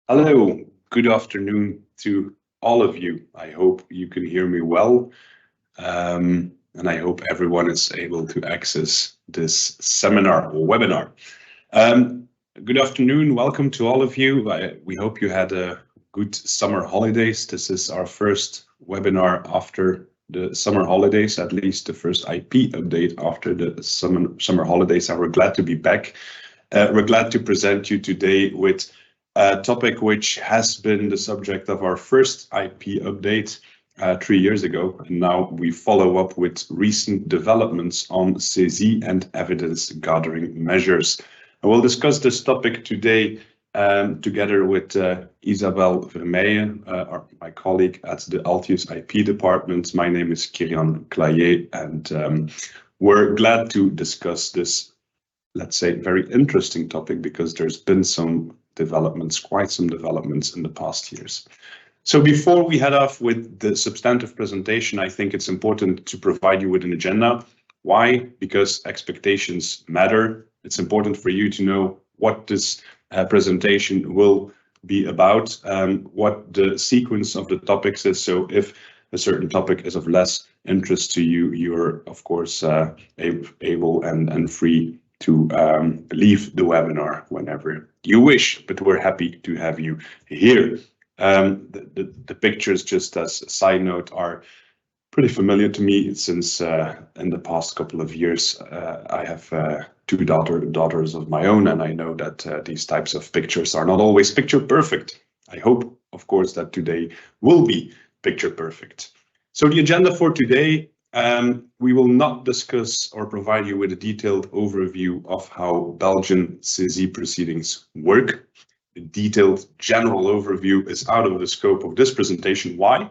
Hello, good afternoon to all of you. I hope you can hear me well, and I hope everyone is able to access this seminar or webinar. Um, Good afternoon, welcome to all of you. We hope you had a good summer holidays. This is our first webinar after the summer holidays, at least the first IP update after the summer holidays, and we're glad to be back. We're glad to present you today with a topic which has been the subject of our first IP update 3 years ago, and now we follow up with recent developments on Saisie and evidence gathering measures. And we'll discuss this topic today together with Isabelle Vermeijen, my colleague at the Altius IP department. My name is Kirian Clayer, and we're glad to discuss this, let's say, very interesting topic because there's been quite some developments in the past years. So before we head off with the substantive presentation, I think it's important to provide you with an agenda. Why? Because expectations matter. It's important for you to know what this presentation will be about, what the sequence of the topics is. So if a certain topic is of less interest to you, you're of course able and free to leave the webinar whenever you wish, but we're happy to have you here. The pictures, just as a side note, are pretty familiar to me since in the past couple of years I have two daughters of my own, and I know that these types of pictures are not always picture perfect. I hope, of course, that today will be picture perfect. So the agenda for today, we will not discuss or provide you with a detailed overview of how Belgian Saisie proceedings work. The detailed general overview is out of the scope of this presentation. Why?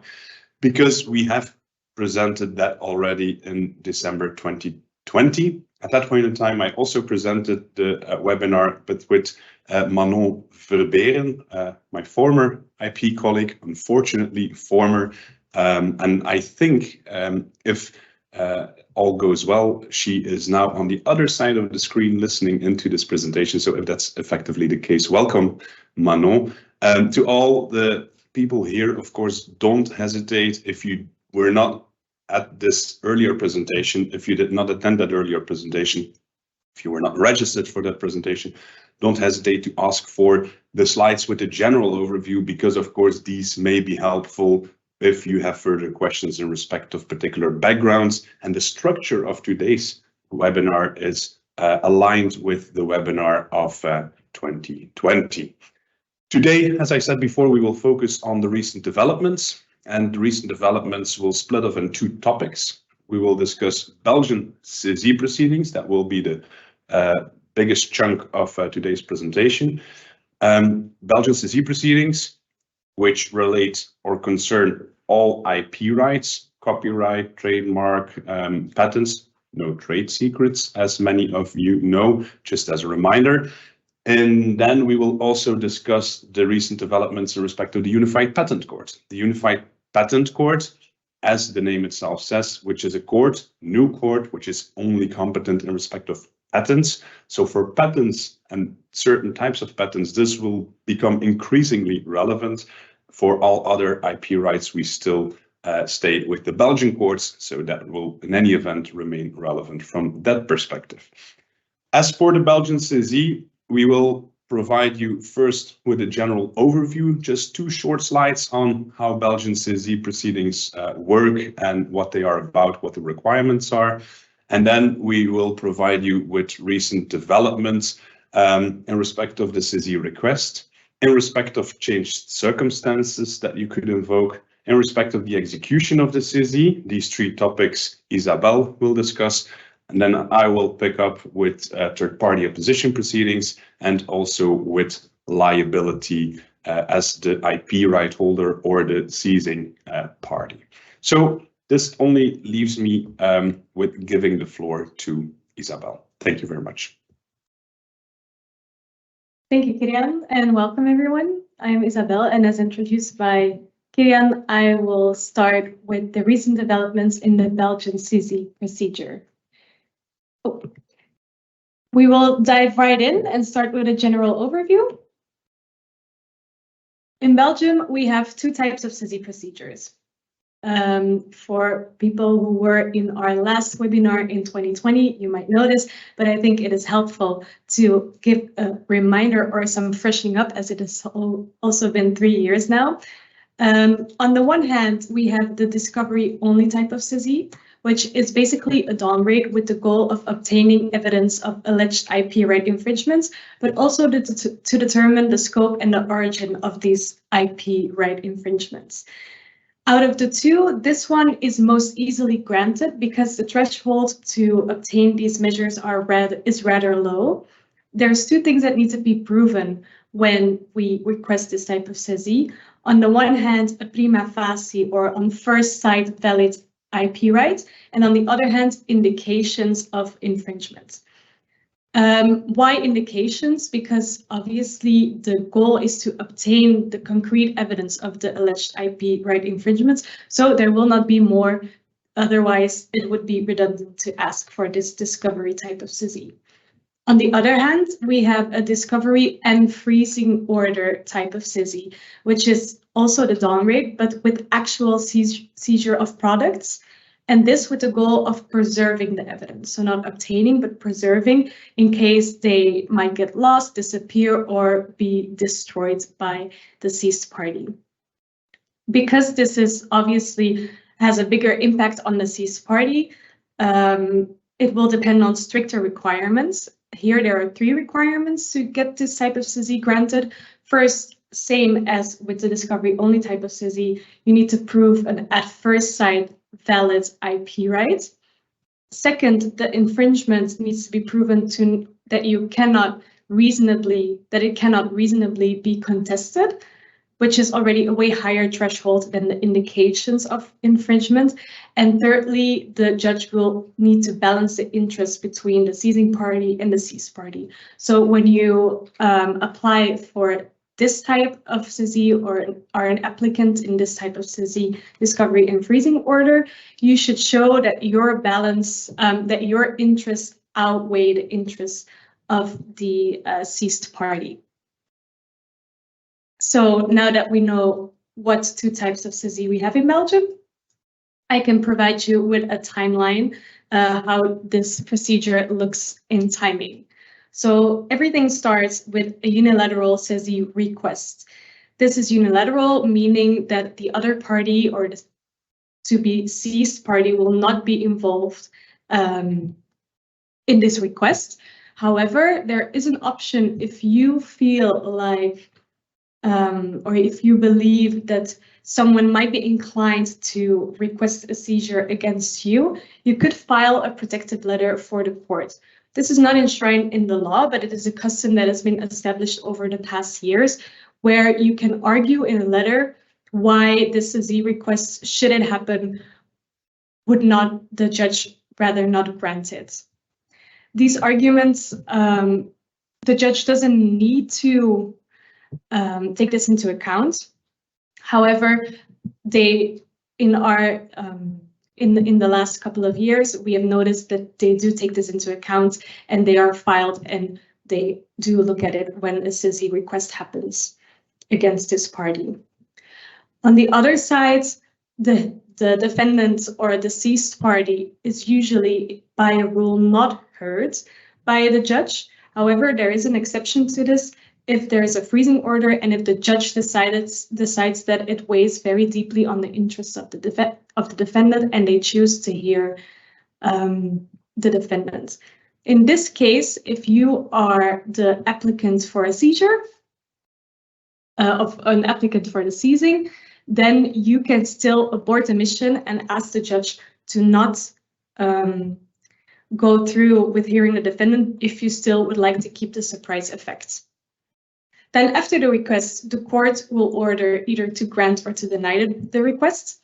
Because we have presented that already in December 2020. At that point in time, I also presented the webinar, but with Manon Verberen, my former IP colleague, unfortunately former, and I think if all goes well, she is now on the other side of the screen listening into this presentation. So if that's effectively the case, welcome, Manon. To all the people here, of course, don't hesitate if you were not at this earlier presentation, if you did not attend that earlier presentation, if you were not registered for that presentation, don't hesitate to ask for the slides with a general overview, because of course these may be helpful if you have further questions in respect of particular backgrounds. And the structure of today's webinar is aligned with the webinar of 2020. Today, as I said before, we will focus on the recent developments, and the recent developments will split off in two topics. We will discuss Belgian Saisie proceedings. That will be the biggest chunk of today's presentation. Belgian Saisie proceedings, which relate or concern all IP rights, copyright, trademark, patents, no trade secrets, as many of you know, just as a reminder. And then we will also discuss the recent developments in respect to the Unified Patent Court. The Unified Patent Court, as the name itself says, which is a court, new court, which is only competent in respect of patents. So for patents and certain types of patents, this will become increasingly relevant. For all other IP rights, we still stay with the Belgian courts, so that will in any event remain relevant from that perspective. As for the Belgian Saisie, we will provide you first with a general overview, just two short slides on how Belgian Saisie proceedings work and what they are about, what the requirements are. And then we will provide you with recent developments in respect of the Saisie request, in respect of changed circumstances that you could invoke, in respect of the execution of the Saisie. These three topics Isabelle will discuss, and then I will pick up with third-party opposition proceedings and also with liability as the IP right holder or the seizing party. So this only leaves me with giving the floor to Isabelle. Thank you very much. Thank you, Kirian, and welcome everyone. I'm Isabelle, and as introduced by Kirian, I will start with the recent developments in the Belgian Saisie procedure. We will dive right in and start with a general overview. In Belgium, we have two types of Saisie procedures. For people who were in our last webinar in 2020, you might know this, but I think it is helpful to give a reminder or some freshening up, as it has also been 3 years now. On the one hand, we have the discovery-only type of Saisie, which is basically a dawn raid with the goal of obtaining evidence of alleged IP right infringements, but also to determine the scope and the origin of these IP right infringements. Out of the two, this one is most easily granted because the threshold to obtain these measures is rather low. There's two things that need to be proven when we request this type of Saisie. On the one hand, a prima facie or on first sight valid IP right, and on the other hand, indications of infringement. Why indications? Because obviously the goal is to obtain the concrete evidence of the alleged IP right infringements, so there will not be more, otherwise it would be redundant to ask for this discovery type of Saisie. On the other hand, we have a discovery and freezing order type of Saisie, which is also the dawn raid, but with actual seizure of products. And this with the goal of preserving the evidence. So not obtaining, but preserving in case they might get lost, disappear, or be destroyed by the seized party. Because this is obviously has a bigger impact on the seized party, it will depend on stricter requirements. Here there are 3 requirements to get this type of Saisie granted. First, same as with the discovery-only type of Saisie, you need to prove an at first sight valid IP right. Second, the infringement needs to be proven that it cannot reasonably be contested, which is already a way higher threshold than the indications of infringement. And thirdly, the judge will need to balance the interest between the seizing party and the seized party. So when you apply for this type of Saisie or are an applicant in this type of Saisie discovery and freezing order, you should show that your balance, that your interests outweigh the interests of the seized party. So now that we know what 2 types of Saisie we have in Belgium, I can provide you with a timeline how this procedure looks in timing. So everything starts with a unilateral Saisie request. This is unilateral, meaning that the other party or the to be seized party will not be involved in this request. However, there is an option if you feel like or if you believe that someone might be inclined to request a seizure against you, you could file a protective letter for the court. This is not enshrined in the law, but it is a custom that has been established over the past years, where you can argue in a letter why the Saisie request, should it happen, would not the judge rather not grant it. These arguments, the judge doesn't need to take this into account. However, they in our in the last couple of years, we have noticed that they do take this into account and they are filed and they do look at it when a Saisie request happens against this party. On the other side, the defendant or the seized party is usually by a rule not heard by the judge. However, there is an exception to this if there is a freezing order and if the judge decides that it weighs very deeply on the interests of the defendant and they choose to hear the defendant. In this case, if you are the applicant for a seizure, of an applicant for the seizing, then you can still abort the mission and ask the judge to not go through with hearing the defendant if you still would like to keep the surprise effect. Then after the request, the court will order either to grant or to deny the request.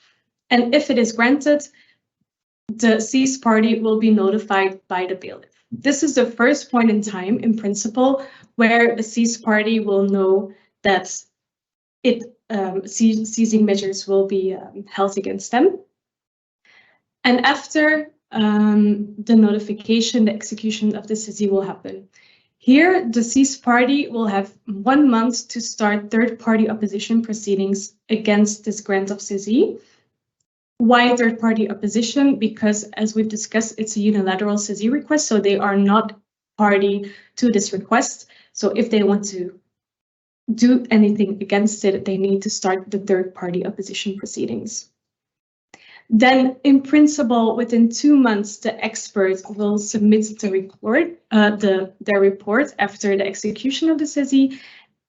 And if it is granted, the seized party will be notified by the bailiff. This is the first point in time, in principle, where the seized party will know that seizing measures will be held against them. And after the notification, the execution of the Saisie will happen. Here, the seized party will have 1 month to start third-party opposition proceedings against this grant of Saisie. Why third-party opposition? Because, as we've discussed, it's a unilateral Saisie request, so they are not party to this request. So if they want to do anything against it, they need to start the third-party opposition proceedings. Then, in principle, within 2 months, the expert will submit the report, their report after the execution of the Saisie,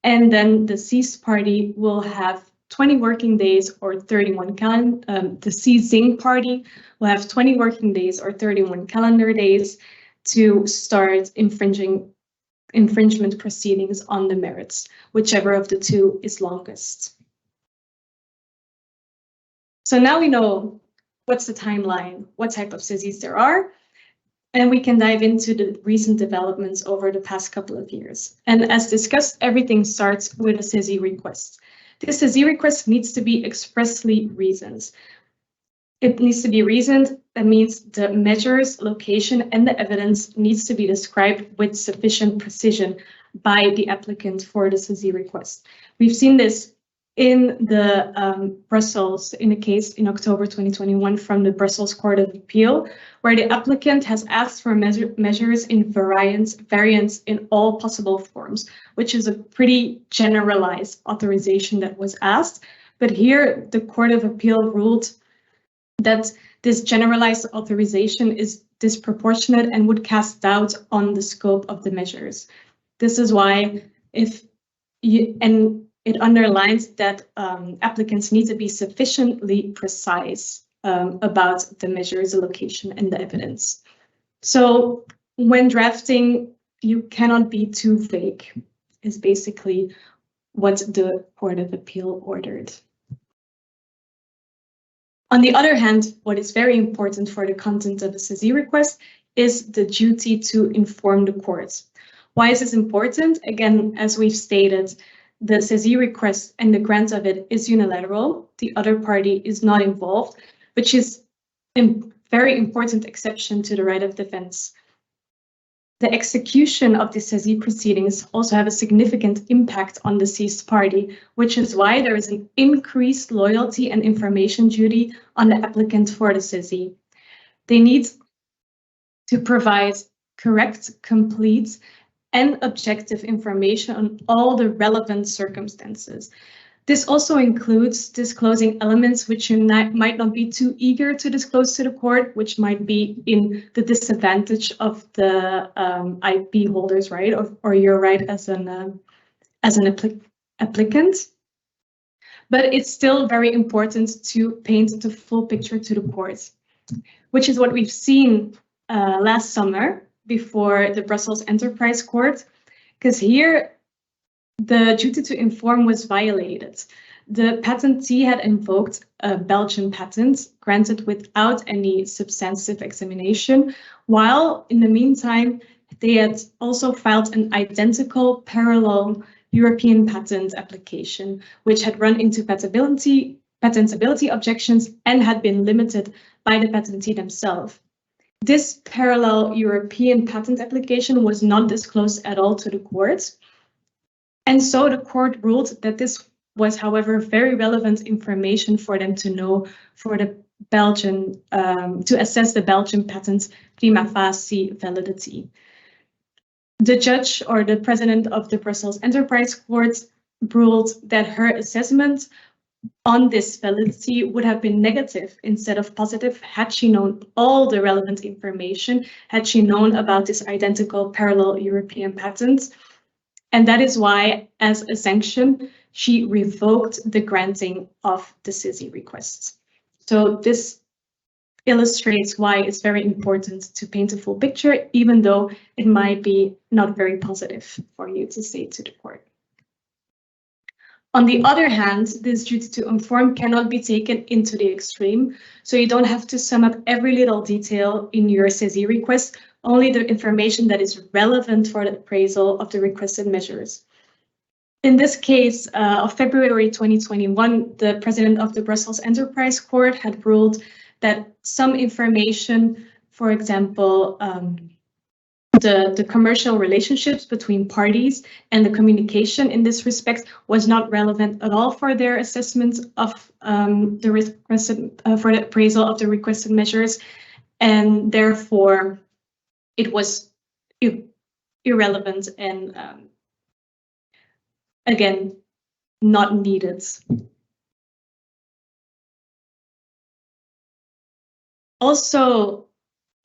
and then the seized party will have 20 working days or 31 the seizing party will have 20 working days or 31 calendar days to start infringement proceedings on the merits, whichever of the two is longest. So now we know what's the timeline, what type of Saisies there are, and we can dive into the recent developments over the past couple of years. And as discussed, everything starts with a Saisie request. This Saisie request needs to be expressly reasoned. It needs to be reasoned. That means the measures, location, and the evidence needs to be described with sufficient precision by the applicant for the Saisie request. We've seen this in the Brussels, in a case in October 2021 from the Brussels Court of Appeal, where the applicant has asked for measures in variance in all possible forms, which is a pretty generalized authorization that was asked. But here, the Court of Appeal ruled that this generalized authorization is disproportionate and would cast doubt on the scope of the measures. This is why it underlines that applicants need to be sufficiently precise about the measures, the location, and the evidence. So when drafting, you cannot be too vague, is basically what the Court of Appeal ordered. On the other hand, what is very important for the content of a Saisie request is the duty to inform the court. Why is this important? Again, as we've stated, the Saisie request and the grant of it is unilateral. The other party is not involved, which is a very important exception to the right of defense. The execution of the Saisie proceedings also have a significant impact on the seized party, which is why there is an increased loyalty and information duty on the applicant for the Saisie. They need to provide correct, complete, and objective information on all the relevant circumstances. This also includes disclosing elements which you might not be too eager to disclose to the court, which might be in the disadvantage of the IP holders, right, or your right as an applicant. But it's still very important to paint the full picture to the court, which is what we've seen last summer before the Brussels Enterprise Court, because here the duty to inform was violated. The patentee had invoked a Belgian patent granted without any substantive examination, while in the meantime, they had also filed an identical parallel European patent application, which had run into patentability objections and had been limited by the patentee themselves. This parallel European patent application was not disclosed at all to the court. And so the court ruled that this was, however, very relevant information for them to know for the Belgian, to assess the Belgian patent's prima facie validity. The judge or the president of the Brussels Enterprise Court ruled that her assessment on this validity would have been negative instead of positive had she known all the relevant information, had she known about this identical parallel European patent. And that is why, as a sanction, she revoked the granting of the Saisie requests. So this illustrates why it's very important to paint a full picture, even though it might be not very positive for you to say to the court. On the other hand, this duty to inform cannot be taken into the extreme, so you don't have to sum up every little detail in your Saisie request, only the information that is relevant for the appraisal of the requested measures. In this case of February 2021, the president of the Brussels Enterprise Court had ruled that some information, for example, the commercial relationships between parties and the communication in this respect was not relevant at all for their assessment of the requested for the appraisal of the requested measures, and therefore it was irrelevant and again not needed. Also,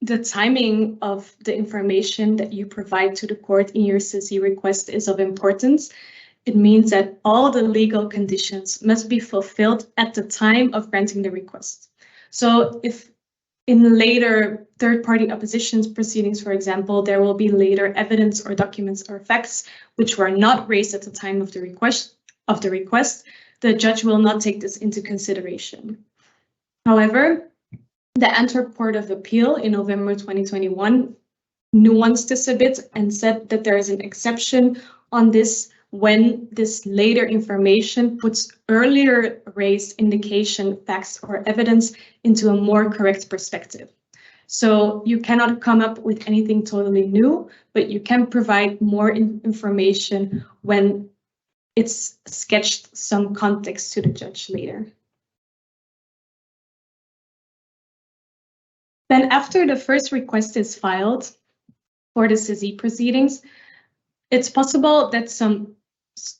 the timing of the information that you provide to the court in your Saisie request is of importance. It means that all the legal conditions must be fulfilled at the time of granting the request. So if in later third-party oppositions proceedings, for example, there will be later evidence or documents or facts which were not raised at the time of the request, the judge will not take this into consideration. However, the Antwerp Court of Appeal in November 2021 nuanced this a bit and said that there is an exception on this when this later information puts earlier raised indication, facts, or evidence into a more correct perspective. So you cannot come up with anything totally new, but you can provide more information when it's sketched some context to the judge later. Then after the first request is filed for the Saisie proceedings, it's possible that some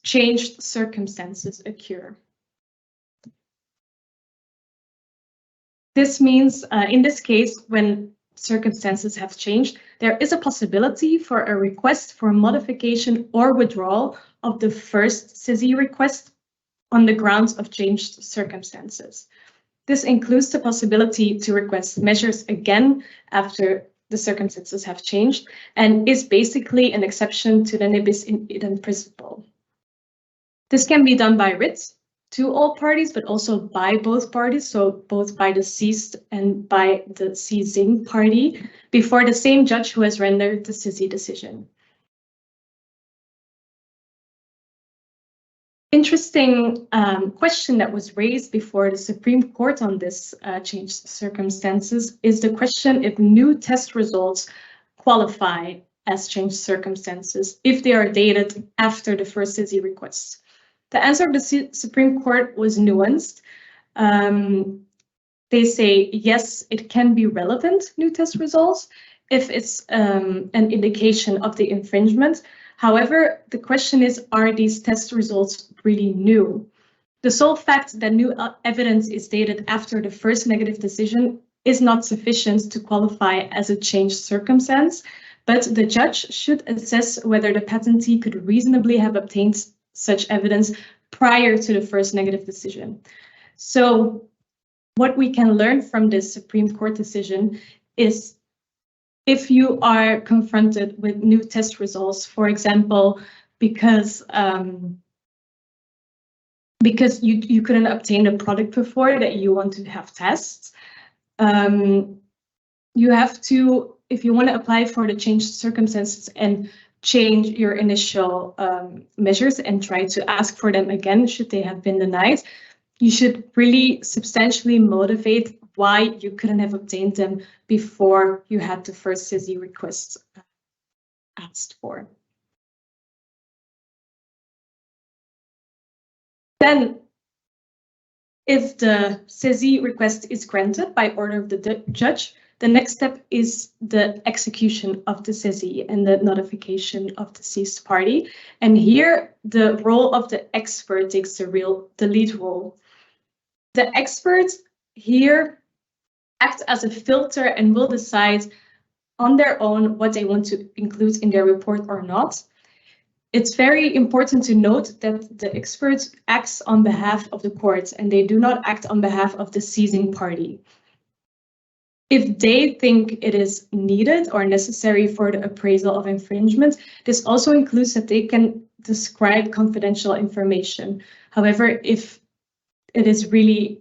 changed circumstances occur. This means, in this case, when circumstances have changed, there is a possibility for a request for modification or withdrawal of the first Saisie request on the grounds of changed circumstances. This includes the possibility to request measures again after the circumstances have changed and is basically an exception to the ne bis in idem principle. This can be done by writ to all parties, but also by both parties, so both by the seized and by the seizing party, before the same judge who has rendered the Saisie decision. Interesting question that was raised before the Supreme Court on this changed circumstances is the question if new test results qualify as changed circumstances if they are dated after the first Saisie request. The answer of the Supreme Court was nuanced. They say, yes, it can be relevant new test results if it's an indication of the infringement. However, the question is, are these test results really new? The sole fact that new evidence is dated after the first negative decision is not sufficient to qualify as a changed circumstance, but the judge should assess whether the patentee could reasonably have obtained such evidence prior to the first negative decision. So what we can learn from this Supreme Court decision is if you are confronted with new test results, for example, because you couldn't obtain a product before that you want to have tests, you have to, if you want to apply for the changed circumstances and change your initial measures and try to ask for them again, should they have been denied, you should really substantially motivate why you couldn't have obtained them before you had the first Saisie request asked for. Then, if the Saisie request is granted by order of the judge, the next step is the execution of the Saisie and the notification of the seized party. And here, the role of the expert takes the lead role. The experts here act as a filter and will decide on their own what they want to include in their report or not. It's very important to note that the expert acts on behalf of the court and they do not act on behalf of the seizing party. If they think it is needed or necessary for the appraisal of infringement, this also includes that they can describe confidential information. However, if it is really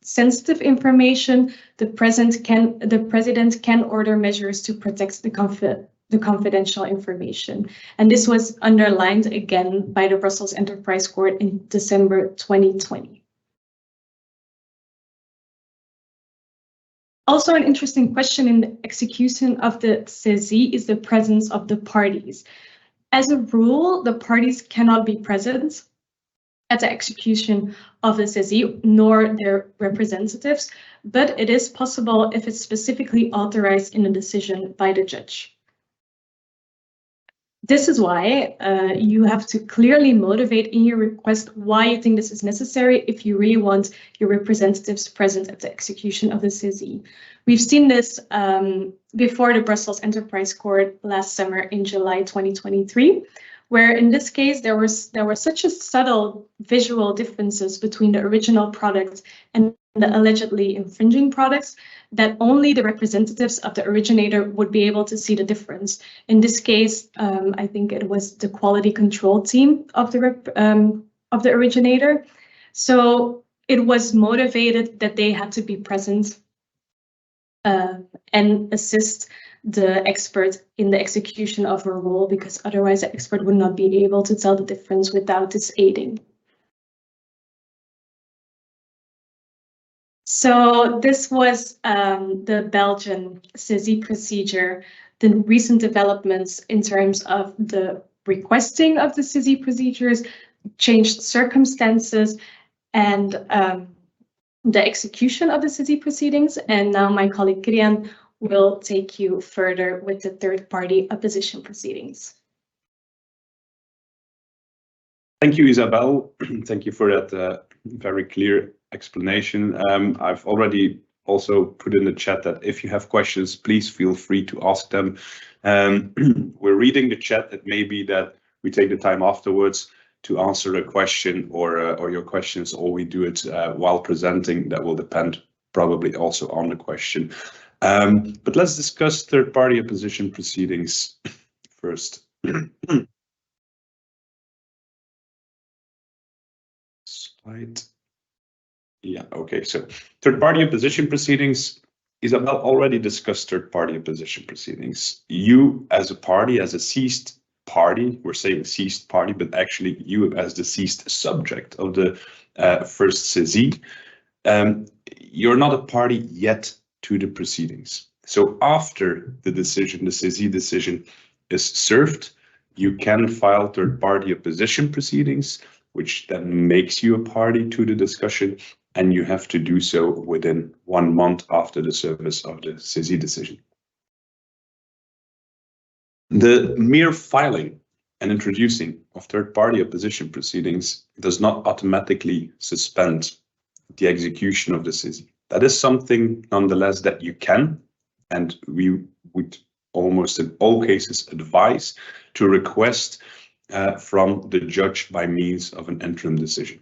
sensitive information, the president can order measures to protect the confidential information. And this was underlined again by the Brussels Enterprise Court in December 2020. Also, an interesting question in the execution of the Saisie is the presence of the parties. As a rule, the parties cannot be present at the execution of the Saisie, nor their representatives, but it is possible if it's specifically authorized in a decision by the judge. This is why you have to clearly motivate in your request why you think this is necessary if you really want your representatives present at the execution of the Saisie. We've seen this before the Brussels Enterprise Court last summer in July 2023, where in this case there were such a subtle visual differences between the original product and the allegedly infringing products that only the representatives of the originator would be able to see the difference. In this case, I think it was the quality control team of the originator. So it was motivated that they had to be present and assist the expert in the execution of her role, because otherwise the expert would not be able to tell the difference without this aiding. So this was the Belgian Saisie procedure, the recent developments in terms of the requesting of the Saisie procedures, changed circumstances, and the execution of the Saisie proceedings. And now my colleague Krian will take you further with the third-party opposition proceedings. Thank you, Isabel. Thank you for that very clear explanation. I've already also put in the chat that if you have questions, please feel free to ask them. We're reading the chat. It may be that we take the time afterwards to answer a question or your questions, or we do it while presenting. That will depend probably also on the question. But let's discuss third-party opposition proceedings first. Slide. Yeah, okay, so third-party opposition proceedings, Isabel already discussed third-party opposition proceedings. You as a party, as a seized party, we're saying seized party, but actually you as the seized subject of the first Saisie, you're not a party yet to the proceedings. So after the decision, the Saisie decision is served, you can file third-party opposition proceedings, which then makes you a party to the discussion, and you have to do so within 1 month after the service of the Saisie decision. The mere filing and introducing of third-party opposition proceedings does not automatically suspend the execution of the Saisie. That is something, nonetheless, that you can, and we would almost in all cases advise to request from the judge by means of an interim decision.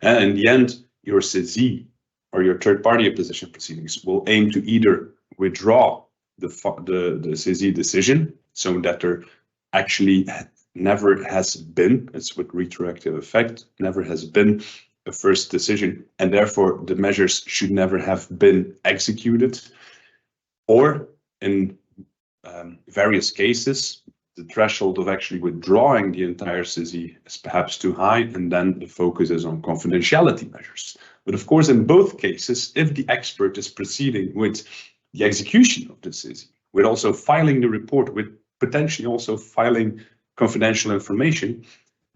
And in the end, your Saisie or your third-party opposition proceedings will aim to either withdraw the Saisie decision so that there actually never has been, it's with retroactive effect, never has been a first decision, and therefore the measures should never have been executed, or in various cases, the threshold of actually withdrawing the entire Saisie is perhaps too high, and then the focus is on confidentiality measures. But of course, in both cases, if the expert is proceeding with the execution of the Saisie, with also filing the report, with potentially also filing confidential information,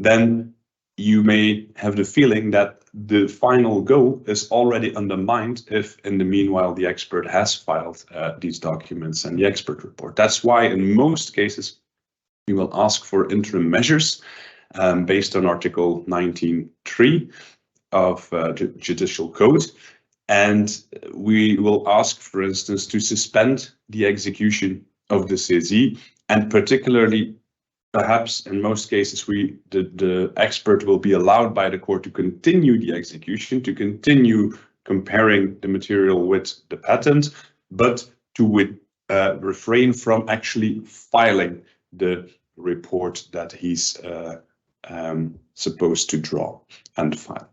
then you may have the feeling that the final goal is already undermined if in the meanwhile the expert has filed these documents and the expert report. That's why in most cases we will ask for interim measures based on Article 19.3 of the Judicial Code. And we will ask, for instance, to suspend the execution of the Saisie, and particularly, perhaps in most cases, the expert will be allowed by the court to continue the execution, to continue comparing the material with the patent, but to refrain from actually filing the report that he's supposed to draw and file.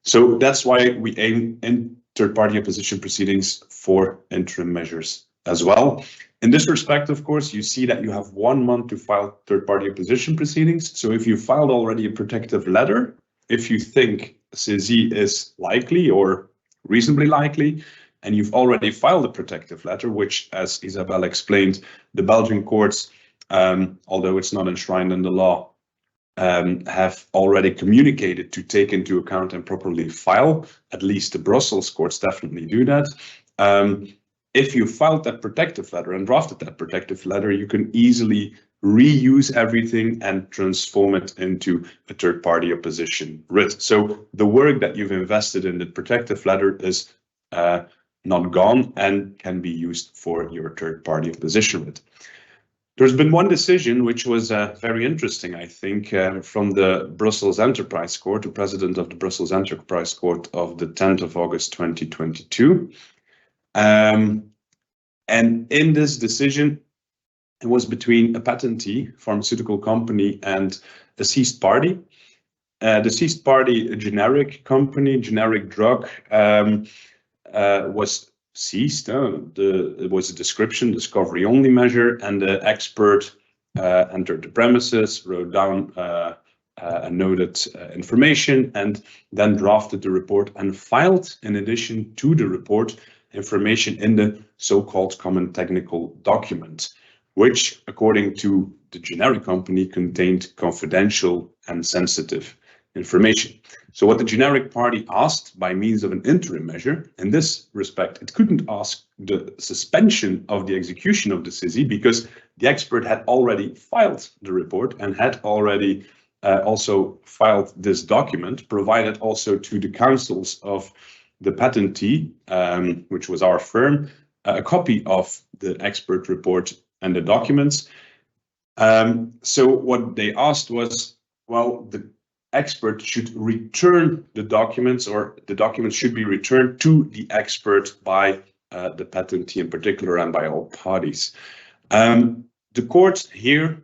So that's why we aim in third-party opposition proceedings for interim measures as well. In this respect, of course, you see that you have 1 month to file third-party opposition proceedings. So if you filed already a protective letter, if you think Saisie is likely or reasonably likely, and you've already filed a protective letter, which, as Isabelle explained, the Belgian courts, although it's not enshrined in the law, have already communicated to take into account and properly file. At least the Brussels courts definitely do that. If you filed that protective letter and drafted that protective letter, you can easily reuse everything and transform it into a third-party opposition writ. So the work that you've invested in the protective letter is not gone and can be used for your third-party opposition writ. There's been one decision which was very interesting, I think, from the Brussels Enterprise Court, the president of the Brussels Enterprise Court of the 10th of August 2022. And in this decision, it was between a patentee, pharmaceutical company, and a seized party. The seized party, a generic company, generic drug, was seized. It was a discovery only measure, and the expert entered the premises, wrote down and noted information, and then drafted the report and filed, in addition to the report, information in the so-called common technical document, which, according to the generic company, contained confidential and sensitive information. So what the generic party asked by means of an interim measure, in this respect, it couldn't ask the suspension of the execution of the Saisie because the expert had already filed the report and had already also filed this document, provided also to the counsels of the patentee, which was our firm, a copy of the expert report and the documents. So what they asked was, well, the expert should return the documents, or the documents should be returned to the expert by the patentee in particular and by all parties. The court here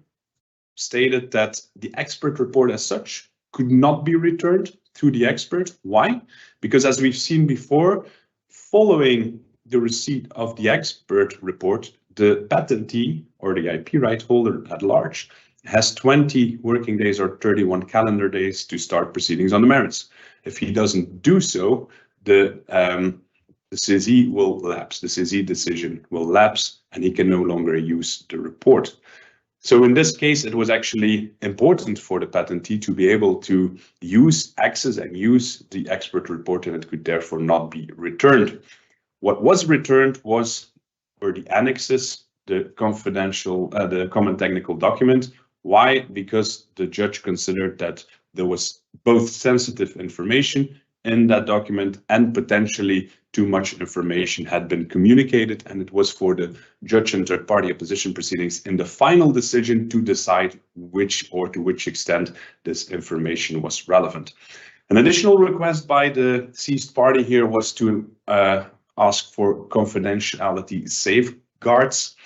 stated that the expert report as such could not be returned to the expert. Why? Because as we've seen before, following the receipt of the expert report, the patentee or the IP right holder at large has 20 working days or 31 calendar days to start proceedings on the merits. If he doesn't do so, the Saisie will lapse, the Saisie decision will lapse, and he can no longer use the report. So in this case, it was actually important for the patentee to be able to access and use the expert report, and it could therefore not be returned. What was returned were the annexes, the confidential, the common technical document. Why? Because the judge considered that there was both sensitive information in that document and potentially too much information had been communicated, and it was for the judge and third-party opposition proceedings in the final decision to decide which or to which extent this information was relevant. An additional request by the seized party here was to ask for confidentiality safeguards.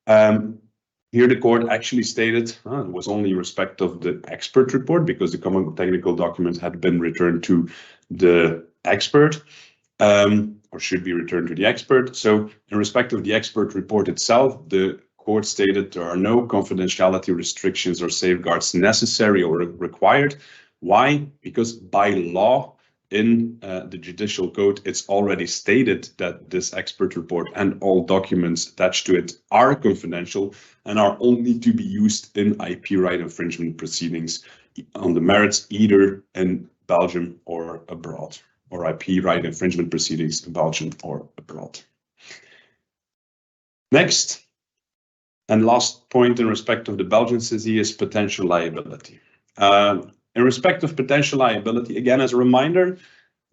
Here the court actually stated it was only in respect of the expert report because the common technical document had been returned to the expert, or should be returned to the expert. So in respect of the expert report itself, the court stated there are no confidentiality restrictions or safeguards necessary or required. Why? Because by law, in the judicial code, it's already stated that this expert report and all documents attached to it are confidential and are only to be used in IP right infringement proceedings on the merits, either in Belgium or abroad, or IP right infringement proceedings in Belgium or abroad. Next and last point in respect of the Belgian Saisie is potential liability. In respect of potential liability, again, as a reminder,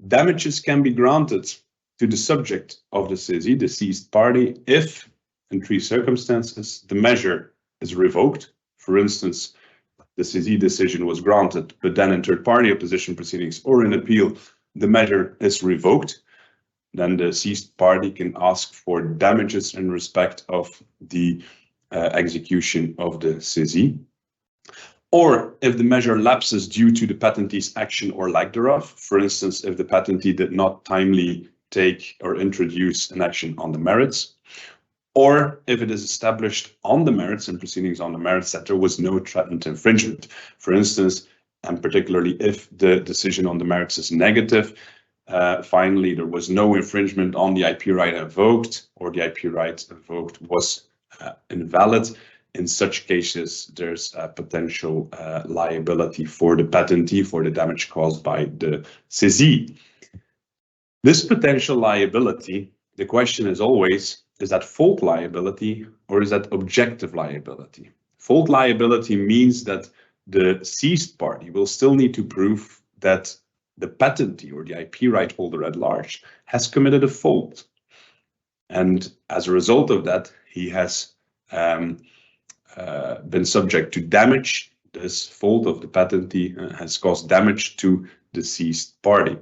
damages can be granted to the subject of the Saisie, the seized party, if, in three circumstances, the measure is revoked. For instance, the Saisie decision was granted, but then in third-party opposition proceedings or in appeal, the measure is revoked. Then the seized party can ask for damages in respect of the execution of the Saisie. Or if the measure lapses due to the patentee's action or lack thereof, for instance, if the patentee did not timely take or introduce an action on the merits, or if it is established on the merits and proceedings on the merits that there was no threatened infringement. For instance, and particularly if the decision on the merits is negative, finally, there was no infringement on the IP right invoked, or the IP right invoked was invalid. In such cases, there's a potential liability for the patentee for the damage caused by the saisie. This potential liability, the question is always, is that fault liability or is that objective liability? Fault liability means that the seized party will still need to prove that the patentee or the IP right holder at large has committed a fault. And as a result of that, he has been subject to damage. This fault of the patentee has caused damage to the seized party.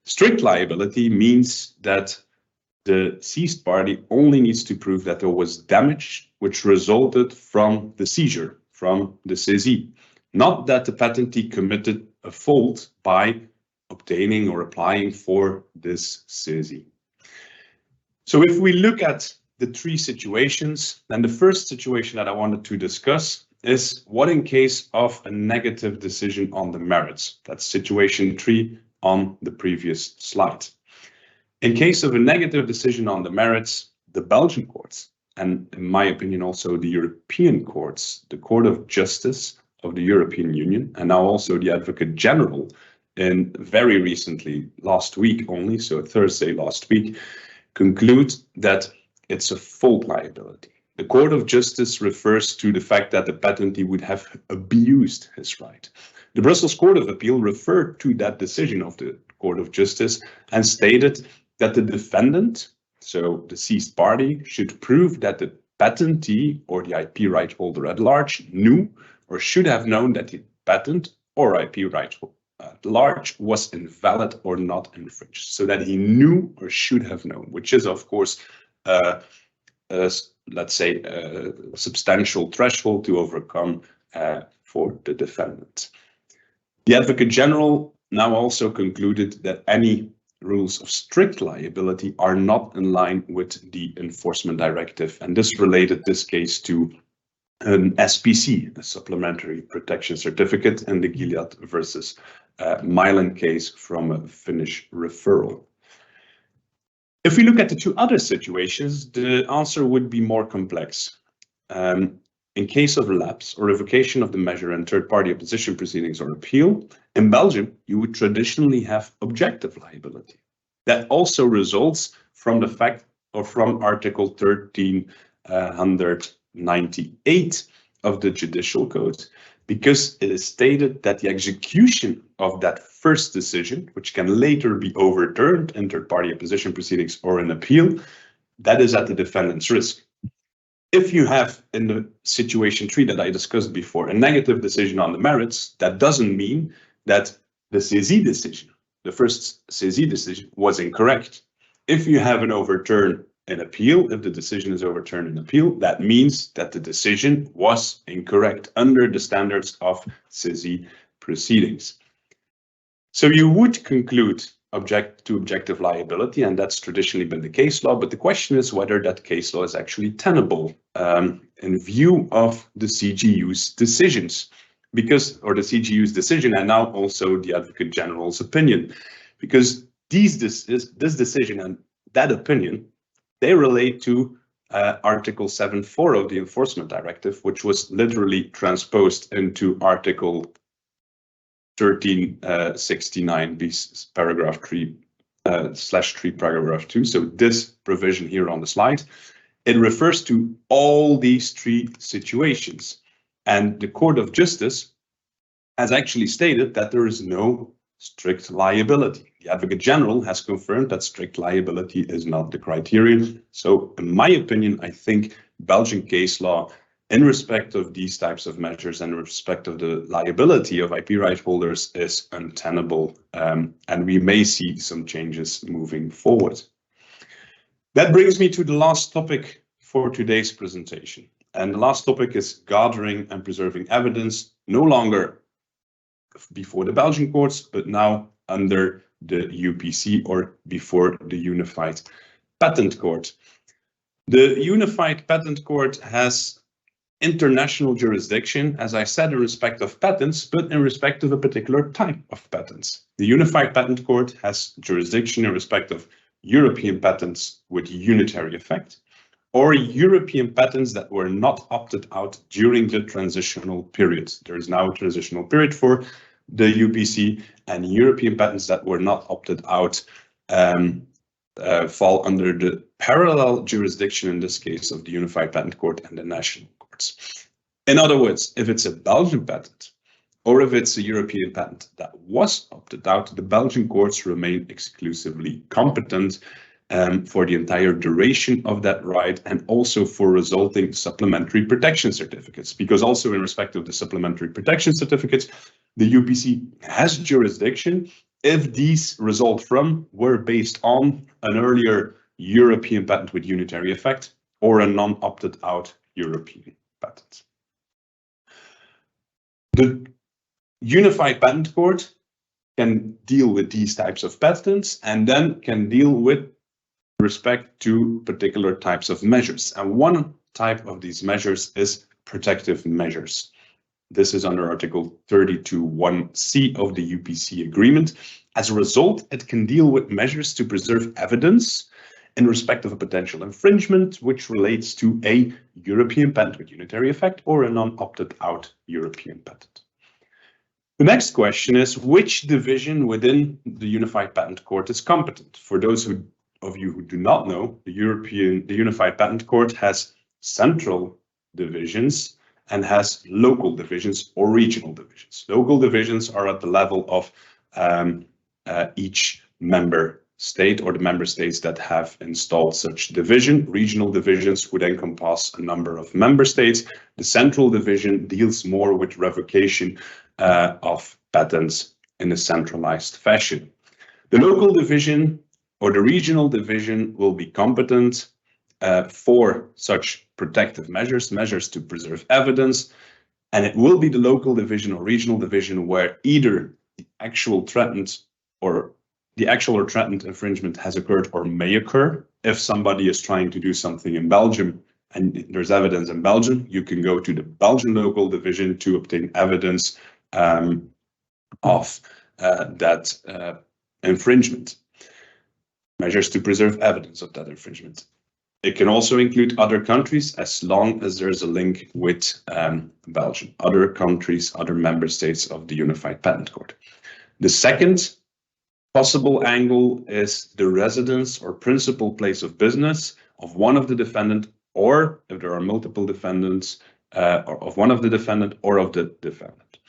Strict liability means that the seized party only needs to prove that there was damage which resulted from the seizure, from the saisie, not that the patentee committed a fault by obtaining or applying for this saisie. So if we look at the three situations, then the first situation that I wanted to discuss is what in case of a negative decision on the merits. That's situation 3 on the previous slide. In case of a negative decision on the merits, the Belgian courts, and in my opinion also the European courts, the Court of Justice of the European Union, and now also the Advocate General, and very recently, last week only, so Thursday last week, conclude that it's a fault liability. The Court of Justice refers to the fact that the patentee would have abused his right. The Brussels Court of Appeal referred to that decision of the Court of Justice and stated that the defendant, so the seized party, should prove that the patentee or the IP right holder at large knew or should have known that the patent or IP right at large was invalid or not infringed, so that he knew or should have known, which is, of course, let's say, a substantial threshold to overcome for the defendant. The Advocate General now also concluded that any rules of strict liability are not in line with the enforcement directive, and this related this case to an SPC, a supplementary protection certificate, in the Gilead versus Mylan case from a Finnish referral. If we look at the two other situations, the answer would be more complex. In case of lapse or revocation of the measure in third-party opposition proceedings or appeal, in Belgium, you would traditionally have objective liability. That also results from the fact or from Article 1398 of the Judicial Code, because it is stated that the execution of that first decision, which can later be overturned in third-party opposition proceedings or an appeal, that is at the defendant's risk. If you have, in the situation 3 that I discussed before, a negative decision on the merits, that doesn't mean that the saisie decision, the first saisie decision, was incorrect. If you have an overturn in appeal, if the decision is overturned in appeal, that means that the decision was incorrect under the standards of saisie proceedings. So you would conclude objective liability, and that's traditionally been the case law, but the question is whether that case law is actually tenable in view of the CGU's decisions, or the CGU's decision, and now also the Advocate General's opinion, because this decision and that opinion, they relate to Article 7.4 of the Enforcement Directive, which was literally transposed into Article 1369 paragraph 3 /3 paragraph 2. So this provision here on the slide, it refers to all these three situations. And the Court of Justice has actually stated that there is no strict liability. The Advocate General has confirmed that strict liability is not the criterion. So in my opinion, I think Belgian case law in respect of these types of measures and in respect of the liability of IP right holders is untenable, and we may see some changes moving forward. That brings me to the last topic for today's presentation. And the last topic is gathering and preserving evidence, no longer before the Belgian courts, but now under the UPC or before the Unified Patent Court. The Unified Patent Court has international jurisdiction, as I said, in respect of patents, but in respect of a particular type of patents. The Unified Patent Court has jurisdiction in respect of European patents with unitary effect, or European patents that were not opted out during the transitional period. There is now a transitional period for the UPC, and European patents that were not opted out fall under the parallel jurisdiction, in this case, of the Unified Patent Court and the national courts. In other words, if it's a Belgian patent, or if it's a European patent that was opted out, the Belgian courts remain exclusively competent for the entire duration of that right, and also for resulting supplementary protection certificates. Because also in respect of the supplementary protection certificates, the UPC has jurisdiction if these result from were based on an earlier European patent with unitary effect or a non-opted out European patent. The Unified Patent Court can deal with these types of patents and then can deal with respect to particular types of measures. And one type of these measures is protective measures. This is under Article 32(1)(c) of the UPC agreement. As a result, it can deal with measures to preserve evidence in respect of a potential infringement, which relates to a European patent with unitary effect or a non-opted out European patent. The next question is, which division within the Unified Patent Court is competent? For those of you who do not know, the Unified Patent Court has central divisions and has local divisions or regional divisions. Local divisions are at the level of each member state or the member states that have installed such division. Regional divisions would encompass a number of member states. The central division deals more with revocation of patents in a centralized fashion. The local division or the regional division will be competent for such protective measures, measures to preserve evidence, and it will be the local division or regional division where either the actual or threatened infringement has occurred or may occur. If somebody is trying to do something in Belgium and there's evidence in Belgium, you can go to the Belgian local division to obtain evidence of that infringement. Measures to preserve evidence of that infringement. It can also include other countries as long as there's a link with Belgium, other countries, other member states of the Unified Patent Court. The second possible angle is the residence or principal place of business of one of the defendant, or if there are multiple defendants, or of one of the defendant or of the defendant.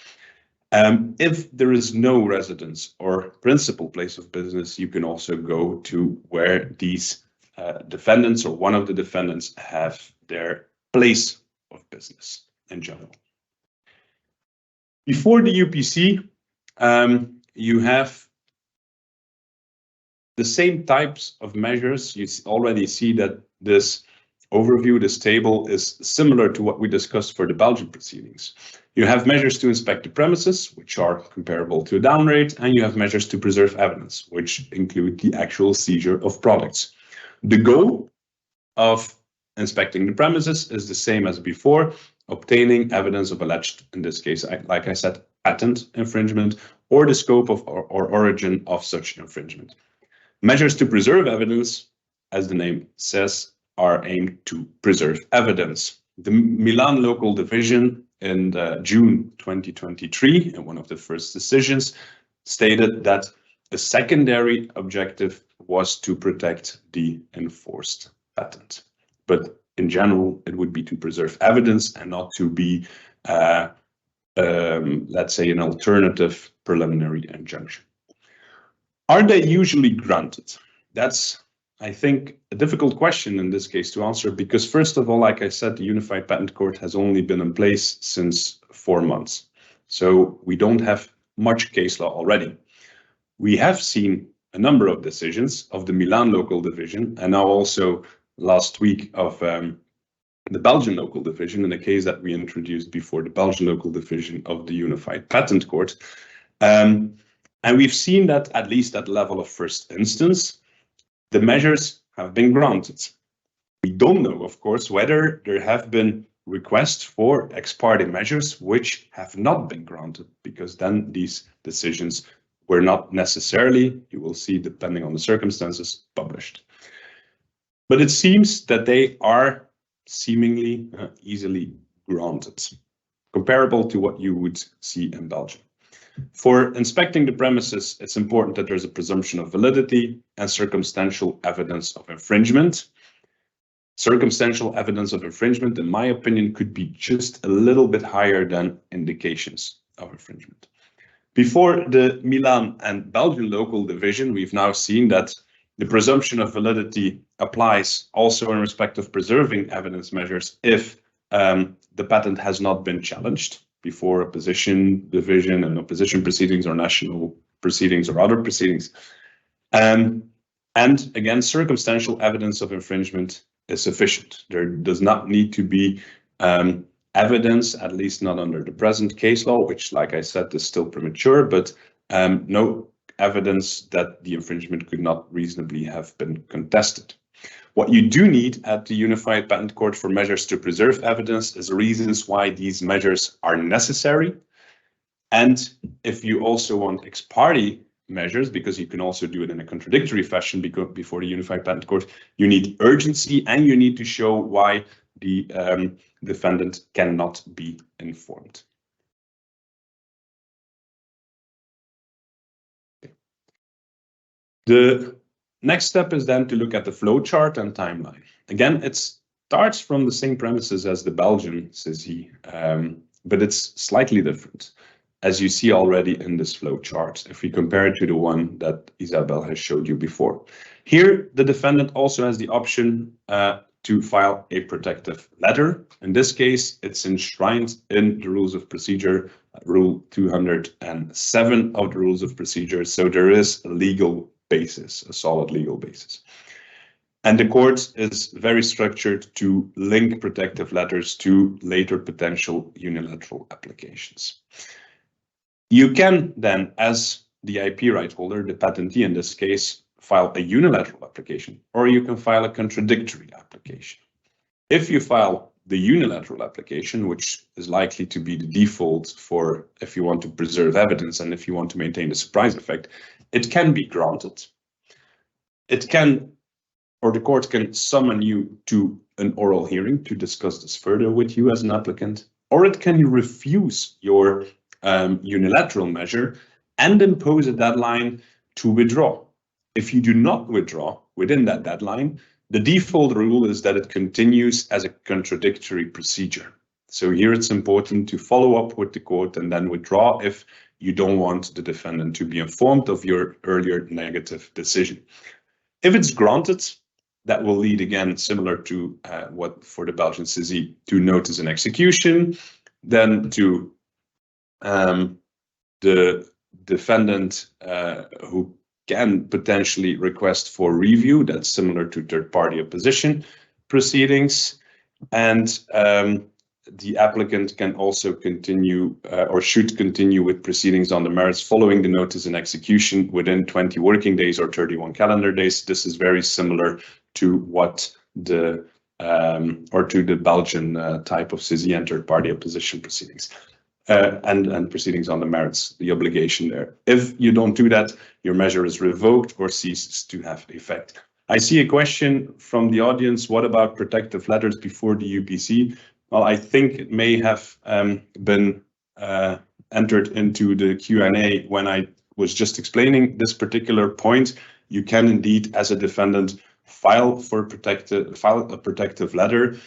If there is no residence or principal place of business, you can also go to where these defendants or one of the defendants have their place of business in general. Before the UPC, you have the same types of measures. You already see that this overview, this table, is similar to what we discussed for the Belgian proceedings. You have measures to inspect the premises, which are comparable to a down rate, and you have measures to preserve evidence, which include the actual seizure of products. The goal of inspecting the premises is the same as before, obtaining evidence of alleged, in this case, like I said, patent infringement, or the scope of or origin of such infringement. Measures to preserve evidence, as the name says, are aimed to preserve evidence. The Milan local division in June 2023, in one of the first decisions, stated that a secondary objective was to protect the enforced patent. But in general, it would be to preserve evidence and not to be, let's say, an alternative preliminary injunction. Are they usually granted? That's, I think, a difficult question in this case to answer, because first of all, like I said, the Unified Patent Court has only been in place since 4 months. So we don't have much case law already. We have seen a number of decisions of the Milan local division, and now also last week of the Belgian local division, in a case that we introduced before the Belgian local division of the Unified Patent Court. And we've seen that, at least at the level of first instance, the measures have been granted. We don't know, of course, whether there have been request for ex parte measures which have not been granted, because then these decisions were not necessarily, you will see depending on the circumstances, published. But it seems that they are seemingly easily granted, comparable to what you would see in Belgium. For inspecting the premises, it's important that there's a presumption of validity and circumstantial evidence of infringement. Circumstantial evidence of infringement, in my opinion, could be just a little bit higher than indications of infringement. Before the Milan and Belgian local division, we've now seen that the presumption of validity applies also in respect of preserving evidence measures if the patent has not been challenged before opposition division and opposition proceedings or national proceedings or other proceedings. And again, circumstantial evidence of infringement is sufficient. There does not need to be evidence, at least not under the present case law, which, like I said, is still premature, but no evidence that the infringement could not reasonably have been contested. What you do need at the Unified Patent Court for measures to preserve evidence is reasons why these measures are necessary. And if you also want ex parte measures, because you can also do it in a contradictory fashion before the Unified Patent Court, you need urgency and you need to show why the defendant cannot be informed. Okay. The next step is then to look at the flowchart and timeline. Again, it starts from the same premises as the Belgian Saisie, but it's slightly different, as you see already in this flowchart, if we compare it to the one that Isabel has showed you before. Here, the defendant also has the option to file a protective letter. In this case, it's enshrined in the rules of procedure, Rule 207 of the rules of procedure, so there is a legal basis, a solid legal basis. And the court is very structured to link protective letters to later potential unilateral applications. You can then, as the IP right holder, the patentee in this case, file a unilateral application, or you can file a contradictory application. If you file the unilateral application, which is likely to be the default for if you want to preserve evidence and if you want to maintain the surprise effect, it can be granted. It can, or the court can summon you to an oral hearing to discuss this further with you as an applicant, or it can refuse your unilateral measure and impose a deadline to withdraw. If you do not withdraw within that deadline, the default rule is that it continues as a contradictory procedure. So here it's important to follow up with the court and then withdraw if you don't want the defendant to be informed of your earlier negative decision. If it's granted, that will lead again, similar to what for the Belgian Saisie, to notice an execution, then to the defendant who can potentially request for review. That's similar to third-party opposition proceedings. And the applicant can also continue or should continue with proceedings on the merits following the notice and execution within 20 working days or 31 calendar days. This is very similar to what the or to the Belgian type of Saisie and third-party opposition proceedings. And proceedings on the merits, the obligation there. If you don't do that, your measure is revoked or ceases to have effect. I see a question from the audience. What about protective letters before the UPC? Well, I think it may have been entered into the Q&A when I was just explaining this particular point. You can indeed, as a defendant, file a protective letter.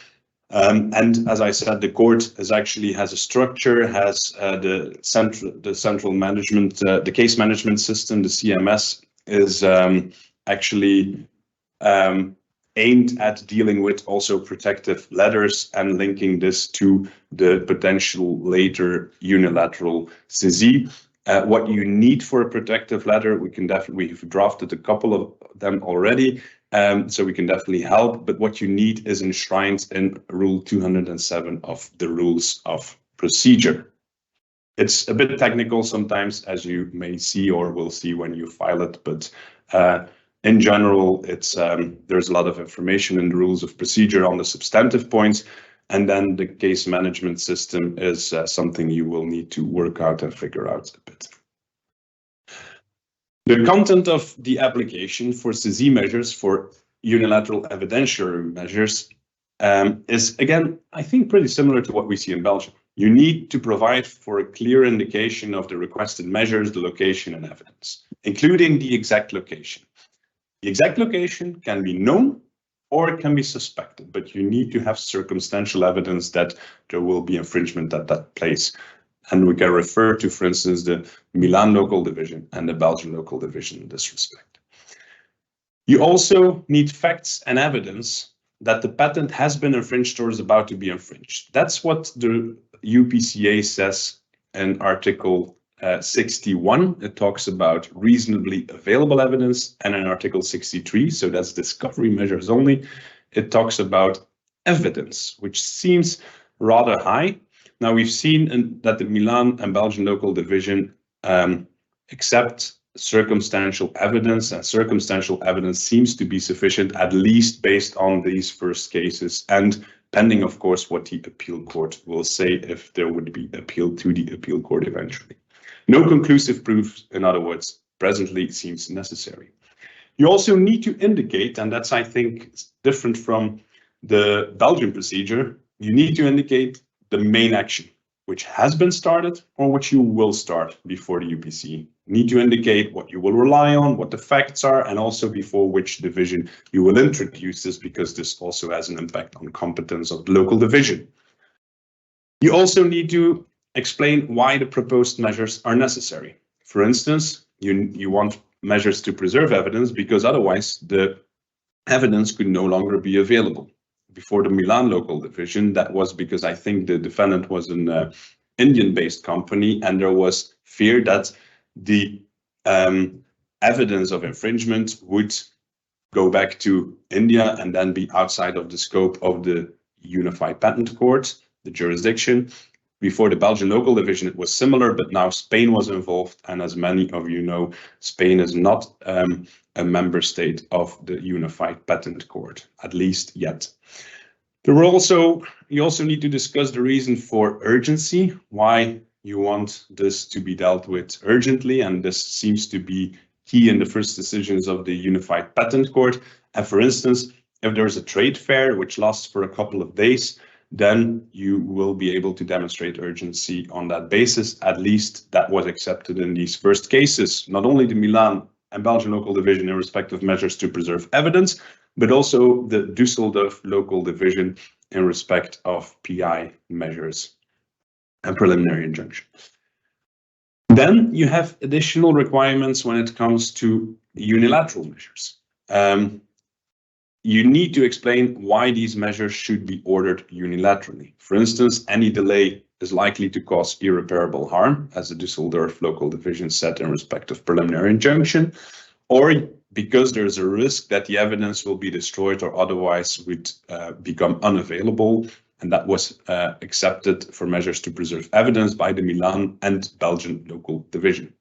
And as I said, the court actually has a structure, has the central management, the case management system, the CMS, is actually aimed at dealing with also protective letters and linking this to the potential later unilateral Saisie. What you need for a protective letter, we've drafted a couple of them already. So we can definitely help, but what you need is enshrined in Rule 207 of the Rules of Procedure. It's a bit technical sometimes, as you may see or will see when you file it, but in general, it's there's a lot of information in the Rules of Procedure on the substantive points. And then the case management system is something you will need to work out and figure out a bit. The content of the application for Saisie measures, for unilateral evidentiary measures, is, again, I think pretty similar to what we see in Belgium. You need to provide for a clear indication of the requested measures, the location and evidence, including the exact location. The exact location can be known or it can be suspected, but you need to have circumstantial evidence that there will be infringement at that place. And we can refer to, for instance, the Milan local division and the Belgian local division in this respect. You also need facts and evidence that the patent has been infringed or is about to be infringed. That's what the UPCA says in Article 61. It talks about reasonably available evidence, and in Article 63, so that's discovery measures only, it talks about evidence, which seems rather high. Now, we've seen that the Milan and Belgian local division accept circumstantial evidence, and circumstantial evidence seems to be sufficient, at least based on these first cases, and pending, of course, what the appeal court will say if there would be appeal to the appeal court eventually. No conclusive proof, in other words, presently seems necessary. You also need to indicate, and that's, I think, different from the Belgian procedure, you need to indicate the main action, which has been started or which you will start before the UPC. You need to indicate what you will rely on, what the facts are, and also before which division you will introduce this, because this also has an impact on competence of the local division. You also need to explain why the proposed measures are necessary. For instance, you want measures to preserve evidence because otherwise the evidence could no longer be available. Before the Milan local division, that was because I think the defendant was an Indian-based company, and there was fear that the evidence of infringement would go back to India and then be outside of the scope of the Unified Patent Court, the jurisdiction. Before the Belgian local division, it was similar, but now Spain was involved. And as many of you know, Spain is not a member state of the Unified Patent Court, at least yet. You also need to discuss the reason for urgency, why you want this to be dealt with urgently. And this seems to be key in the first decisions of the Unified Patent Court. And for instance, if there's a trade fair which lasts for a couple of days, then you will be able to demonstrate urgency on that basis. At least that was accepted in these first cases. Not only the Milan and Belgian local division in respect of measures to preserve evidence, but also the Düsseldorf local division in respect of PI measures and preliminary injunction. Then you have additional requirements when it comes to unilateral measures. You need to explain why these measures should be ordered unilaterally. For instance, any delay is likely to cause irreparable harm, as the Düsseldorf local division said in respect of preliminary injunction, or because there's a risk that the evidence will be destroyed or otherwise would become unavailable. And that was accepted for measures to preserve evidence by the Milan and Belgian local division.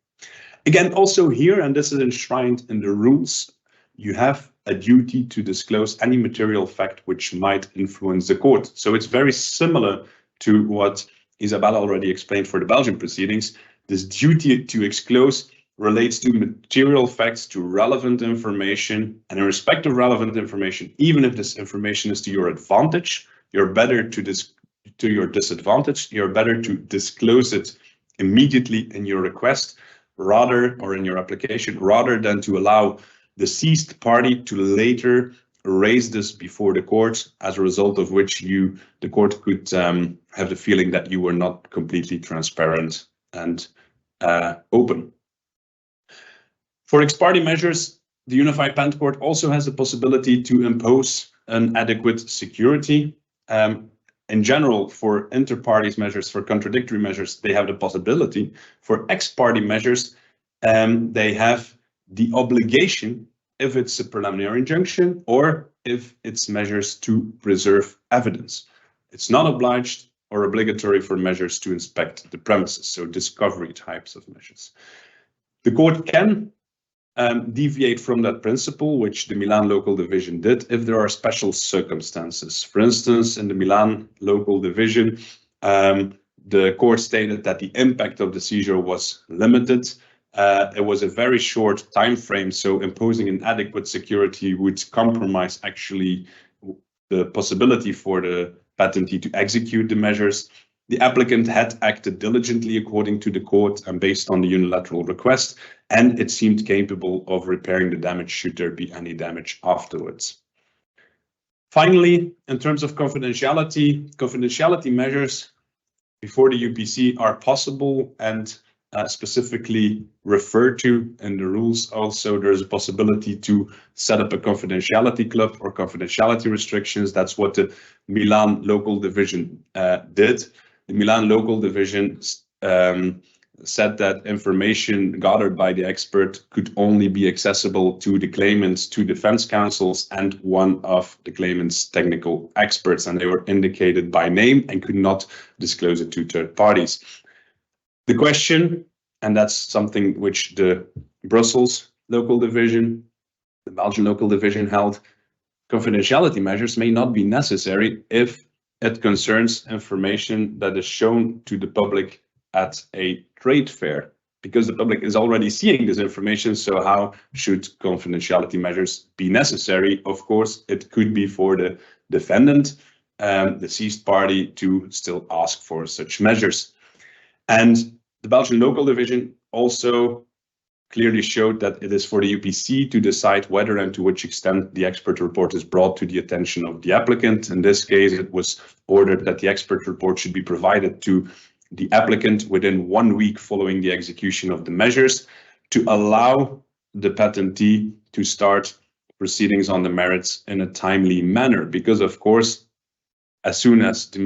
Again, also here, and this is enshrined in the rules, you have a duty to disclose any material fact which might influence the court. So it's very similar to what Isabelle already explained for the Belgian proceedings. This duty to disclose relates to material facts, to relevant information, and in respect of relevant information, even if this information is to your advantage, you're better to your disadvantage, you're better to disclose it immediately in your request, or in your application, rather than to allow the seized party to later raise this before the court, as a result of which the court could have the feeling that you were not completely transparent and open. For ex parte measures, the Unified Patent Court also has the possibility to impose an adequate security. In general, for inter partes measures, for contradictory measures, they have the possibility. For ex parte measures, they have the obligation, if it's a preliminary injunction or if it's measures to preserve evidence. It's not obliged or obligatory for measures to inspect the premises, so discovery types of measures. The court can deviate from that principle, which the Milan local division did, if there are special circumstances. For instance, in the Milan local division, the court stated that the impact of the seizure was limited. It was a very short time frame, so imposing an adequate security would compromise actually the possibility for the patentee to execute the measures. The applicant had acted diligently according to the court and based on the unilateral request, and it seemed capable of repairing the damage should there be any damage afterwards. Finally, in terms of confidentiality measures before the UPC are possible and specifically referred to in the rules. Also, there's a possibility to set up a confidentiality club or confidentiality restrictions. That's what the Milan local division did. The Milan local division said that information gathered by the expert could only be accessible to the claimants, to defense counsels, and one of the claimants' technical experts, and they were indicated by name and could not disclose it to third parties. The question, and that's something which the Brussels local division, the Belgian local division held, confidentiality measures may not be necessary if it concerns information that is shown to the public at a trade fair, because the public is already seeing this information. So how should confidentiality measures be necessary? Of course, it could be for the defendant, the seized party, to still ask for such measures. And the Belgian local division also clearly showed that it is for the UPC to decide whether and to which extent the expert report is brought to the attention of the applicant. In this case, it was ordered that the expert report should be provided to the applicant within 1 week following the execution of the measures, to allow the patentee to start proceedings on the merits in a timely manner. Because, of course, as soon as the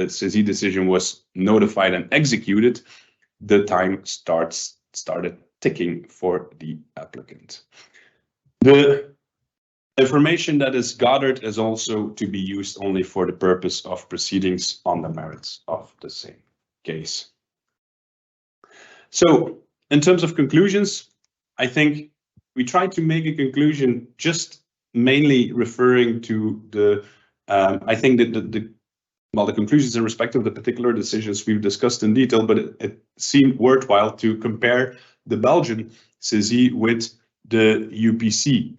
Saisie decision was notified and executed, the time started ticking for the applicant. The information that is gathered is also to be used only for the purpose of proceedings on the merits of the same case. So, in terms of conclusions, I think we tried to make a conclusion just mainly referring to the, I think that the conclusions in respect of the particular decisions we've discussed in detail, but it seemed worthwhile to compare the Belgian Saisie with the UPC.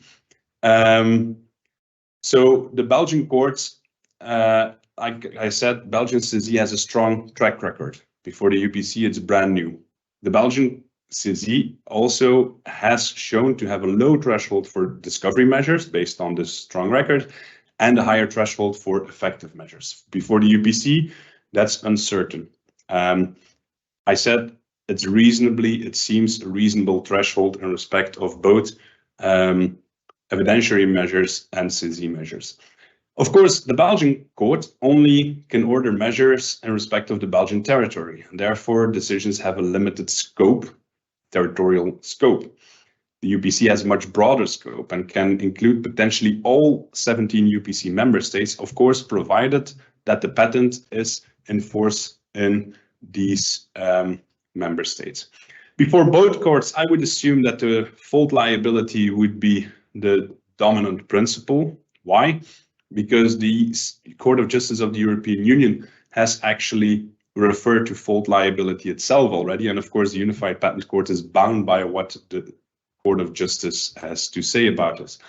So the Belgian courts, like I said, Belgian Saisie has a strong track record. Before the UPC, it's brand new. The Belgian Saisie also has shown to have a low threshold for discovery measures based on this strong record, and a higher threshold for effective measures. Before the UPC, that's uncertain. I said it seems a reasonable threshold in respect of both evidentiary measures and Saisie measures. Of course, the Belgian court only can order measures in respect of the Belgian territory, and therefore decisions have a limited scope, territorial scope. The UPC has a much broader scope and can include potentially all 17 UPC member states, of course, provided that the patent is in force in these member states. Before both courts, I would assume that the fault liability would be the dominant principle. Why? Because the Court of Justice of the European Union has actually referred to fault liability itself already. And of course, the Unified Patent Court is bound by what the Court of Justice has to say about this.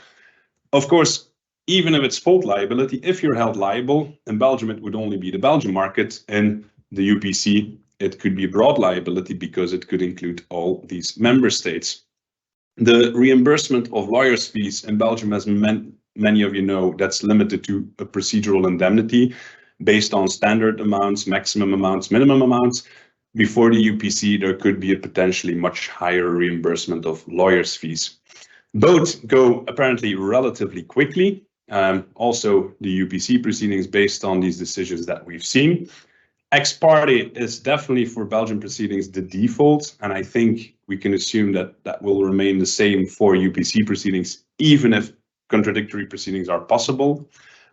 Of course, even if it's fault liability, if you're held liable, in Belgium, it would only be the Belgian market. In the UPC, it could be a broad liability because it could include all these member states. The reimbursement of lawyers' fees in Belgium, as many of you know, that's limited to a procedural indemnity based on standard amounts, maximum amounts, minimum amounts. Before the UPC, there could be a potentially much higher reimbursement of lawyers' fees. Both go apparently relatively quickly. Also, the UPC proceedings based on these decisions that we've seen. Ex parte is definitely for Belgian proceedings the default, and I think we can assume that that will remain the same for UPC proceedings, even if contradictory proceedings are possible.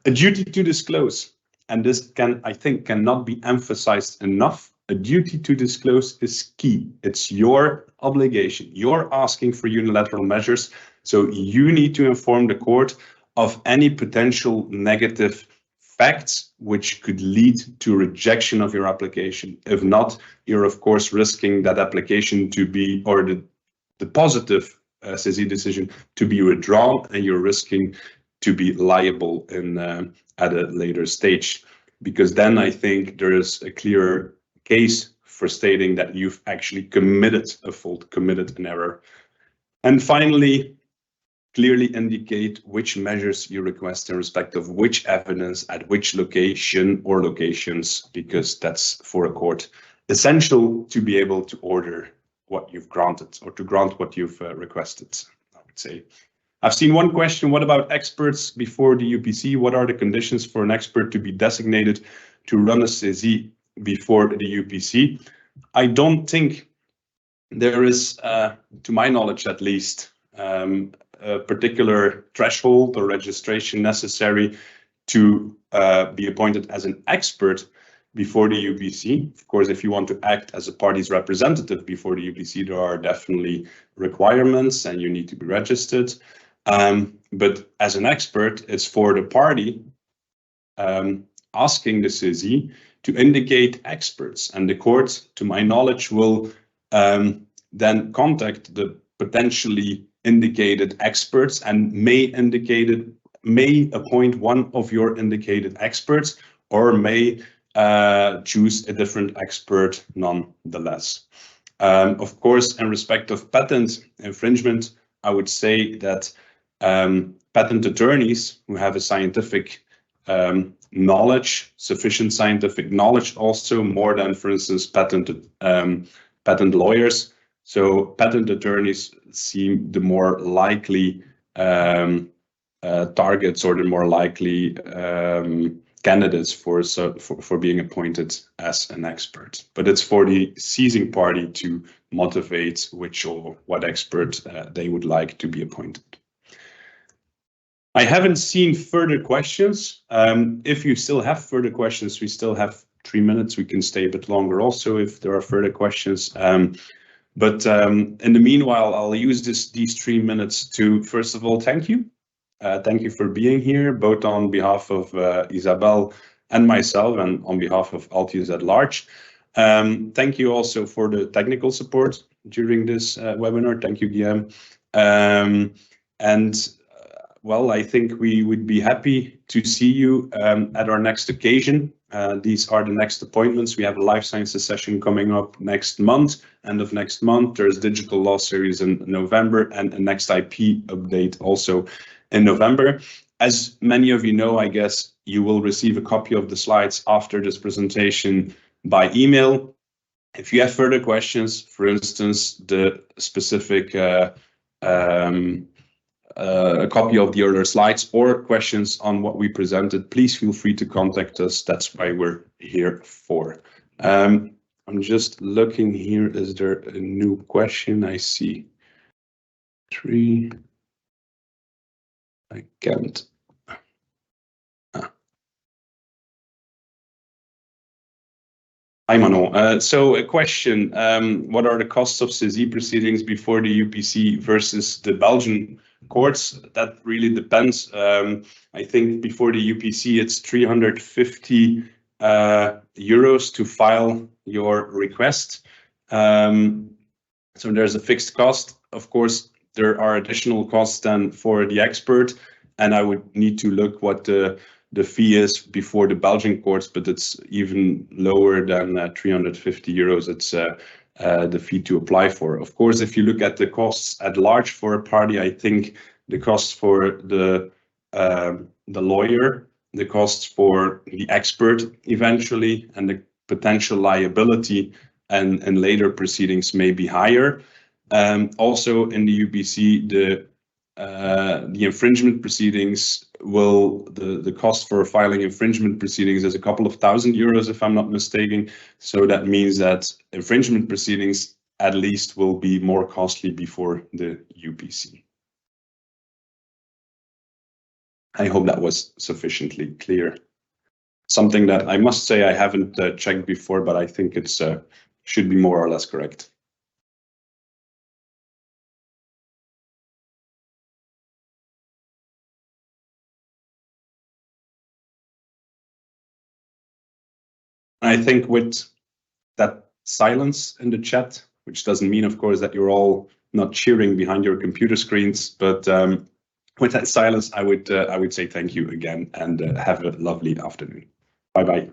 A duty to disclose, and this I think cannot be emphasized enough. A duty to disclose is key. It's your obligation. You're asking for unilateral measures, so you need to inform the court of any potential negative facts which could lead to rejection of your application. If not, you're of course risking that application to be, or the positive Saisie decision to be withdrawn, and you're risking to be liable in at a later stage. Because then I think there is a clear case for stating that you've actually committed a fault, committed an error. And finally, clearly indicate which measures you request in respect of which evidence at which location or locations, because that's for a court essential to be able to order what you've granted, or to grant what you've requested, I would say. I've seen one question: what about experts before the UPC? What are the conditions for an expert to be designated to run a Saisie before the UPC? I don't think there is, to my knowledge at least, a particular threshold or registration necessary to be appointed as an expert before the UPC. Of course, if you want to act as a party's representative before the UPC, there are definitely requirements and you need to be registered. But as an expert, it's for the party asking the Saisie to indicate experts, and the court, to my knowledge, will then contact the potentially indicated experts and may appoint one of your indicated experts, or may choose a different expert nonetheless. Of course, in respect of patent infringement, I would say that patent attorneys who have a scientific knowledge, sufficient scientific knowledge, also more than, for instance, patent lawyers. So patent attorneys seem the more likely targets, or the more likely candidates for being appointed as an expert. But it's for the seizing party to motivate which or what expert they would like to be appointed. I haven't seen further questions. If you still have further questions, we still have 3 minutes. We can stay a bit longer also if there are further questions. But in the meanwhile, I'll use these 3 minutes to, first of all, thank you. Thank you for being here, both on behalf of Isabel and myself, and on behalf of Altius at large. Thank you also for the technical support during this webinar. Thank you, Guillaume. Well, I think we would be happy to see you at our next occasion. These are the next appointments. We have a life sciences session coming up next month, end of next month. There's digital law series in November, and a next IP update also in November. As many of you know, I guess you will receive a copy of the slides after this presentation by email. If you have further questions, for instance, the specific a copy of the earlier slides, or questions on what we presented, please feel free to contact us. That's why we're here for. I'm just looking here. Is there a new question? I see 3. I can't. Hi, Manon. So a question, what are the costs of Saisie proceedings before the UPC versus the Belgian courts? That really depends. I think before the UPC, it's 350 euros to file your request. So there's a fixed cost. Of course, there are additional costs then for the expert, and I would need to look what the fee is before the Belgian courts, but it's even lower than 350 euros. It's the fee to apply for. Of course, if you look at the costs at large for a party, I think the costs for the lawyer, the costs for the expert eventually, and the potential liability and later proceedings may be higher. Also in the UPC, the infringement proceedings the cost for filing infringement proceedings is a couple of €1,000, if I'm not mistaken. So that means that infringement proceedings at least will be more costly before the UPC. I hope that was sufficiently clear. Something that I must say I haven't checked before, but I think it's should be more or less correct. I think with that silence in the chat, which doesn't mean, of course, that you're all not cheering behind your computer screens, but with that silence, I would say thank you again and have a lovely afternoon. Bye bye.